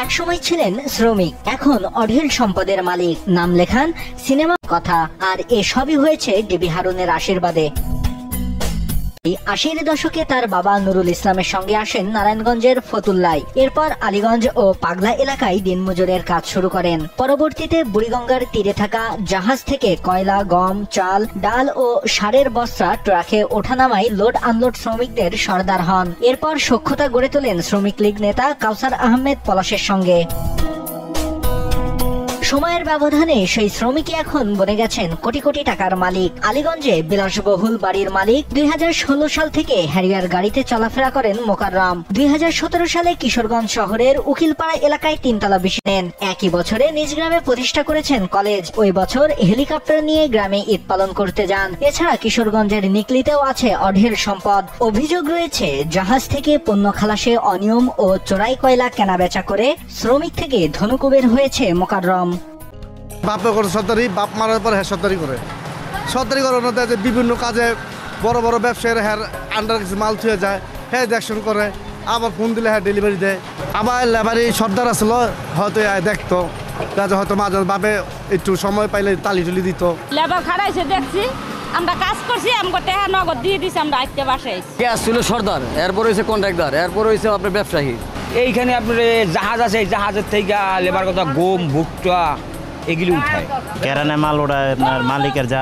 একসময় ছিলেন শ্রমিক, এখন অঢেল সম্পদের মালিক। নাম লেখান সিনেমা কথা, আর এসবই হয়েছে ডিবি হারুনের আশীর্বাদে। ৮০-এর দশকে তার বাবা নুরুল ইসলামের সঙ্গে আসেন নারায়ণগঞ্জের ফতুল্লায়। এরপর আলীগঞ্জ ও পাগলা এলাকায় দিনমজুরের কাজ শুরু করেন। পরবর্তীতে বুড়িগঙ্গার তীরে থাকা জাহাজ থেকে কয়লা, গম, চাল, ডাল ও সারের বস্তা ট্রাকে ওঠানামায় লোড আনলোড শ্রমিকদের সর্দার হন। এরপর সখ্যতা গড়ে তোলেন শ্রমিক লীগ নেতা কাউসার আহমেদ পলাশের সঙ্গে। সময়ের ব্যবধানে সেই শ্রমিকই এখন বনে গেছেন কোটি কোটি টাকার মালিক। আলীগঞ্জে বিলাসবহুল বাড়ির মালিক। ২০১৬ সাল থেকে হ্যারিয়ার গাড়িতে চলাফেরা করেন মোকাররম। ২০১৭ সালে কিশোরগঞ্জ শহরের উকিলপাড়া এলাকায় ৩তলা বিশি নেন। একই বছরে নিজ গ্রামে প্রতিষ্ঠা করেছেন কলেজ। ওই বছর হেলিকপ্টার নিয়ে গ্রামে ঈদ পালন করতে যান। এছাড়া কিশোরগঞ্জের নিকলিতেও আছে অঢেল সম্পদ। অভিযোগ রয়েছে জাহাজ থেকে পণ্য খালাসে অনিয়ম ও চোরাই কয়লা কেনাবেচা করে শ্রমিক থেকে ধনকুবের হয়েছে মোকাররম। বাপে করে সরকারি, বাপ মারার পর হ্যাঁ সরকারি করে যে বিভিন্ন কাজে বড় বড় ব্যবসায়ীরা হ্যাঁ আন্ডার কিছু মাল থুয়ে যায়, হ্যাঁ দেখশন করে, আবার ফোন দিলে হ্যাঁ ডেলিভারি দেয়। আবার লেবারি সর্দার আসলো, হয়তো দেখতো হয়তো মাঝে বাপে একটু সময় পাইলে তালি টুলি দিত। লেবার খারাইছে দেখছি, আমরা কাজ করছি, আমাকে টাকা নগদ দিয়ে দিছি, আমরা আজকে বাসায় ছিল সর্দার, এরপর হয়েছে কন্ট্রাক্টর, এরপর হয়েছে আপনার ব্যবসায়ী। এইখানে আপনার জাহাজ আছে, এই জাহাজের থেকে লেবার কথা গম, ভুট্টা এগুলি উঠায়। কেরানে মাল ওড়ায় আপনার মালিকের যা।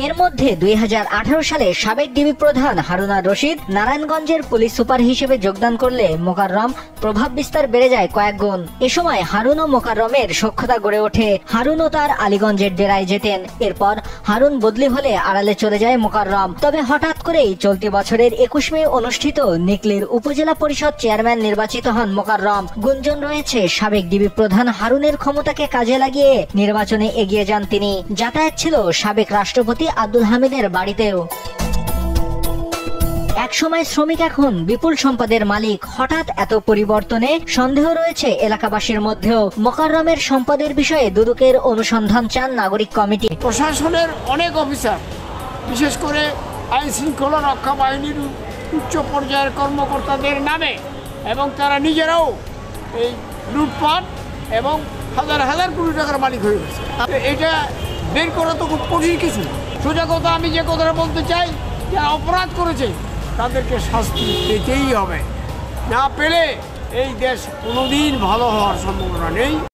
এর মধ্যে ২০১৮ সালে সাবেক ডিবি প্রধান হারুন আর রশিদ নারায়ণগঞ্জের পুলিশ সুপার হিসেবে যোগদান করলে মোকাররম প্রভাব বিস্তার বেড়ে যায় কয়েক গুণ। এ সময় হারুন ও মোকাররমের সখ্যতা গড়ে ওঠে। হারুন ও তার আলীগঞ্জের ডেরায় যেতেন। এরপর হারুন বদলি হলে আড়ালে চলে যায় মোকাররম। তবে হঠাৎ করেই চলতি বছরের ২১ মে অনুষ্ঠিত নিকলির উপজেলা পরিষদ চেয়ারম্যান নির্বাচিত হন মোকাররম। গুঞ্জন রয়েছে সাবেক ডিবি প্রধান হারুনের ক্ষমতাকে কাজে লাগিয়ে নির্বাচনে এগিয়ে যান তিনি। যাতায়াত ছিল সাবেক রাষ্ট্রপতি আব্দুল হামিদের বাড়িতেও। একসময় শ্রমিক, এখন বিপুল সম্পদের মালিক। হঠাৎ এত পরিবর্তনে সন্দেহ রয়েছে এলাকাবাসীর মধ্যেও। মোকাররমের সম্পদের বিষয়ে দুদকের অনুসন্ধান চান নাগরিক কমিটি। প্রশাসনের অনেক অফিসার, বিশেষ করে আইন শৃঙ্খলা রক্ষা বাহিনীর উচ্চ পর্যায়ের কর্মকর্তাদের নামে, এবং তারা নিজেরাও এই লুটপাট এবং হাজার হাজার কোটি টাকার মালিক হয়ে গেছে। এটা বের করা তো খুব কঠিন কিছু। সোজা কথা, আমি যে কথাটা বলতে চাই, যারা অপরাধ করেছে তাদেরকে শাস্তি পেতেই হবে। না পেলে এই দেশ কোনোদিন ভালো হওয়ার সম্ভাবনা নেই।